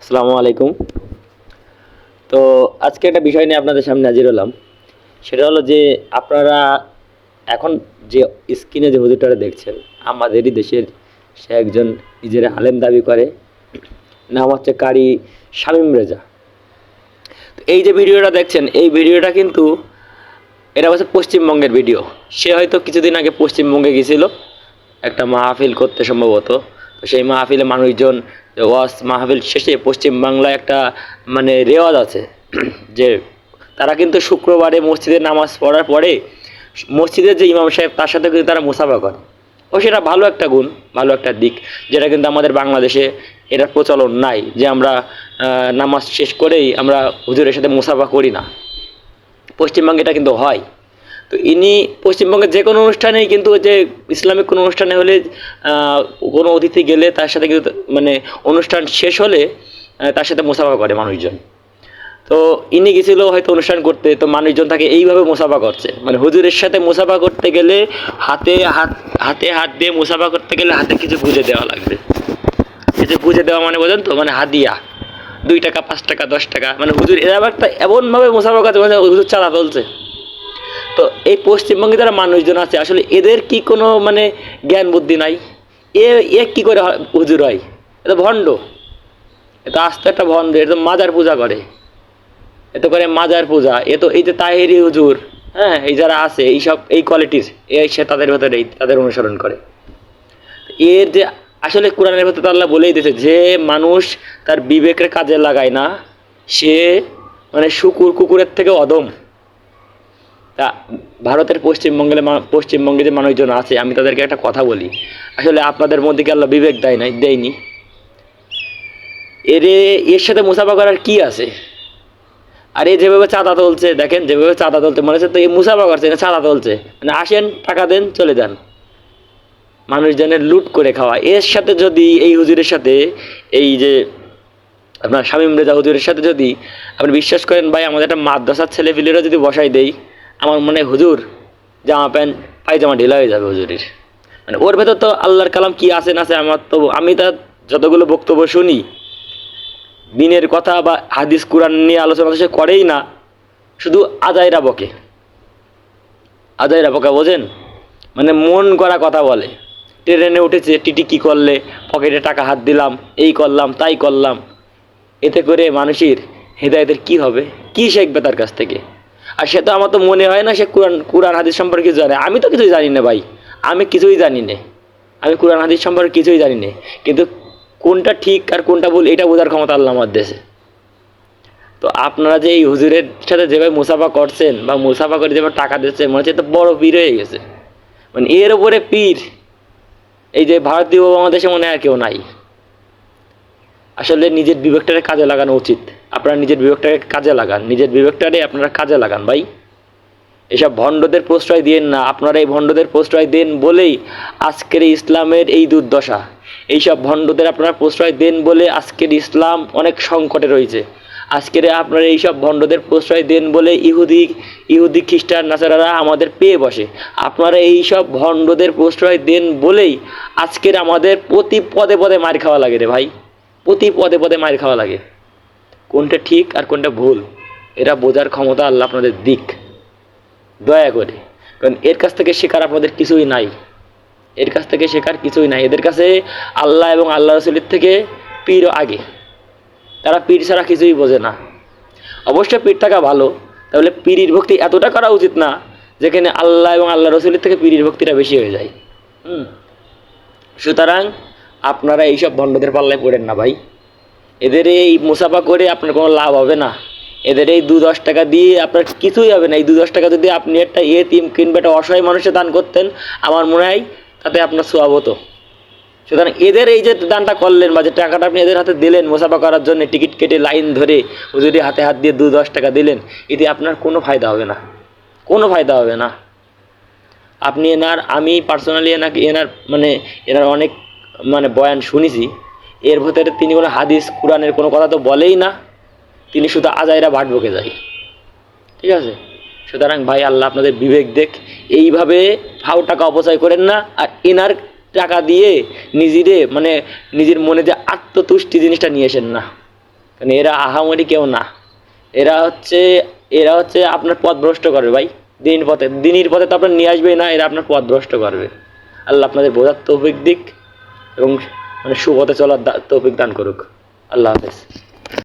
আসসালামু আলাইকুম। তো আজকে একটা বিষয় নিয়ে আপনাদের সামনে হাজির হলাম। সেটা হলো যে আপনারা এখন যে স্ক্রিনে যে হুজুরটারে দেখছেন, আমাদেরই দেশের সে একজন নিজের আলেম দাবি করে। নাম হচ্ছে কারি শামীম রেজা। তো এই যে ভিডিওটা দেখছেন, এই ভিডিওটা কিন্তু এটা হচ্ছে পশ্চিমবঙ্গের ভিডিও। সে হয়তো কিছুদিন আগে পশ্চিমবঙ্গে গেছিল একটা মাহফিল করতে সম্ভবত। তো সেই মাহফিলে মানুষজন ওয়াজ মাহফিল শেষে পশ্চিমবাংলায় একটা মানে রেওয়াজ আছে যে তারা কিন্তু শুক্রবারে মসজিদে নামাজ পড়ার পরে মসজিদের যে ইমাম সাহেব তার সাথে কিন্তু তারা মুসাফা করে। ও সেটা ভালো একটা গুণ, ভালো একটা দিক, যেটা কিন্তু আমাদের বাংলাদেশে এটার প্রচলন নাই, যে আমরা নামাজ শেষ করেই আমরা হুজুরের সাথে মুসাফা করি না। পশ্চিমবঙ্গে এটা কিন্তু হয়। তো ইনি পশ্চিমবঙ্গের যে কোনো অনুষ্ঠানেই কিন্তু যে ইসলামিক কোনো অনুষ্ঠানে হলে কোনো অতিথি গেলে তার সাথে কিন্তু মানে অনুষ্ঠান শেষ হলে তার সাথে মুসাফা করে মানুষজন। তো ইনি গেছিল হয়তো অনুষ্ঠান করতে, তো মানুষজন তাকে এইভাবে মুসাফা করছে, মানে হুজুরের সাথে মুসাফা করতে গেলে হাতে হাত দিয়ে মুসাফা করতে গেলে হাতে কিছু গুঁজে দেওয়া লাগবে। কিছু গুঁজে দেওয়া মানে বোঝেন তো, মানে হাদিয়া, 2 টাকা 5 টাকা 10 টাকা, মানে হুজুর এরা একটা এমনভাবে মুসাফা করছে মানে হুজুর চাঁদা তুলছে। তো এই পশ্চিমবঙ্গে যারা মানুষজন আছে আসলে এদের কি কোনো মানে জ্ঞান বুদ্ধি নাই? এ এ কি করে হুজুর হয়? এটা ভণ্ড, এটা আস্ত একটা ভণ্ড। এটা তো মাজার পূজা করে, এত করে মাজার পূজা। এ তো এই যে তাহেরি হুজুর, হ্যাঁ, এই যারা আছে এইসব এই কোয়ালিটির সে তাদের ভেতরে তাদের অনুসরণ করে। এর যে আসলে কোরআনের ভেতরে আল্লাহ বলেই দিয়েছে যে মানুষ তার বিবেকের কাজে লাগায় না, সে মানে কুকুরের থেকে অধম। তা ভারতের পশ্চিমবঙ্গে যে মানুষজন আছে, আমি তাদেরকে একটা কথা বলি, আসলে আপনাদের মধ্যে কি আল্লাহ বিবেক দেয়নি? এর সাথে মুসাফা করার কি আছে? আর এ যেভাবে চাঁদা তুলছে, দেখেন যেভাবে চাঁদা তুলতে মনে হচ্ছে তো এই মুসাফা করছে না, চাঁদা তুলছে, মানে আসেন টাকা দেন চলে যান, মানুষজনের লুট করে খাওয়া। এর সাথে যদি এই হুজুরের সাথে এই যে আপনার শামীম রেজা হুজুরের সাথে যদি আপনি বিশ্বাস করেন ভাই, আমাদের একটা মাদ্রাসার ছেলেপিলেরা যদি বসাই দেই, আমার মনে হয় হুজুর জামা প্যান্ট পায়জামা ঢিলা হয়ে যাবে হুজুরের। মানে ওর ভেতর তো আল্লাহর কালাম কি আছে না আছে, আমার তো আমি তার যতগুলো বক্তব্য শুনি দিনের কথা বা হাদিস কোরআন নিয়ে আলোচনা সে করেই না, শুধু আজাইরা বকে বোঝেন, মানে মন করা কথা বলে। ট্রেনে উঠেছে, টিটি কি করলে, পকেটে টাকা হাত দিলাম, এই করলাম তাই করলাম। এতে করে মানুষের হেদায়েতের কি হবে? কি শিখবে তার কাছ থেকে? আর সে তো আমার তো মনে হয় না সে কোরআন হাদিস সম্পর্কে কিছু জানে। আমি তো কিছুই জানি না ভাই, আমি কিছুই জানি না। আমি কোরআন হাদিস সম্পর্কে কিছুই জানি না, কিন্তু কোনটা ঠিক আর কোনটা ভুল এটা বোঝার ক্ষমতা আল্লাহ আমার দেশে। তো আপনারা যে এই হুজুরের সাথে যেভাবে মুসাফা করছেন বা মুসাফা করে যেভাবে টাকা দিচ্ছেন, মনে হচ্ছে তো বড় পীর হয়ে গেছে। মানে এর উপরে পীর এই যে ভারতীয় উপমহাদেশে মনে হয় আর কেউ নাই। আসলে নিজের বিবেকটাকে কাজে লাগানো উচিত। আপনারা নিজের বিবেকটাকে কাজে লাগান, নিজের বিবেকটারে আপনারা কাজে লাগান ভাই। এসব ভণ্ডদের প্রশ্রয় দিয়েন না। আপনারা এই ভণ্ডদের প্রশ্রয় দেন বলেই আজকের ইসলামের এই দুর্দশা। এইসব ভণ্ডদের আপনারা প্রশ্রয় দেন বলে আজকের ইসলাম অনেক সংকটে রয়েছে। আজকের আপনারা এইসব ভণ্ডদের প্রশ্রয় দেন বলে ইহুদি খ্রিস্টান নাসারারা আমাদের পেয়ে বসে। আপনারা এইসব ভণ্ডদের প্রশ্রয় দেন বলেই আজকের আমাদের প্রতি পদে পদে মার খাওয়া লাগে রে ভাই, প্রতি পদে পদে মার খাওয়া লাগে। কোনটা ঠিক আর কোনটা ভুল এটা বোঝার ক্ষমতা আল্লাহ আপনাদের দিক দয়া করে। কারণ এর কাছ থেকে শেখার আপনাদের কিছুই নাই, এর কাছ থেকে শেখার কিছুই নাই। এদের কাছে আল্লাহ এবং আল্লাহ রসুলের থেকে পীর আগে, তারা পীর ছাড়া কিছুই বোঝে না। অবশ্যই পীর থাকা ভালো, তাহলে পীরির ভক্তি এতটা করা উচিত না যেখানে আল্লাহ এবং আল্লাহ রসুলের থেকে পীরির ভক্তিটা বেশি হয়ে যায়। সুতরাং আপনারা এইসব ভণ্ডদের পাল্লায় পড়েন না ভাই। এদের এই মুসাফা করে আপনার কোনো লাভ হবে না। এদের এই 2-10 টাকা দিয়ে আপনার কিছুই হবে না। এই 2-10 টাকা যদি আপনি একটা ইয়েতিম কিংবা একটা অসহায় মানুষের দান করতেন, আমার মনে হয় তাতে আপনার সওয়াব হতো। সুতরাং এদের এই যে দানটা করলেন বা যে টাকাটা আপনি এদের হাতে দিলেন মুসাফা করার জন্য, টিকিট কেটে লাইন ধরে হুজুরি হাতে হাত দিয়ে 2-10 টাকা দিলেন, এতে আপনার কোনো ফায়দা হবে না, কোনো ফায়দা হবে না। আপনি আমি পার্সোনালি এনার অনেক বয়ান শুনেছি। এর ভেতরে তিনি কোনো হাদিস কোরআনের কোনো কথা তো বলেই না, তিনি শুধু আজাইরা ভাট বকে যায়। ঠিক আছে? সুতরাং ভাই আল্লাহ আপনাদের বিবেক দেখ, এইভাবে ফাও টাকা অপচয় করেন না। আর এনার টাকা দিয়ে নিজের মনে যে আত্মতুষ্টি জিনিসটা নিয়ে আসেন না। কারণ এরা আহামরি কেউ না, এরা হচ্ছে আপনার পথ ভ্রষ্ট করবে ভাই। দিনের পথে তো আপনার নিয়ে আসবেই না, এরা আপনার পথ ভ্রষ্ট করবে। আল্লাহ আপনাদের বোঝার তৌফিক দিক এবং মানে সুপথে চলার তৌফিক দান করুক। আল্লাহ হাফেজ।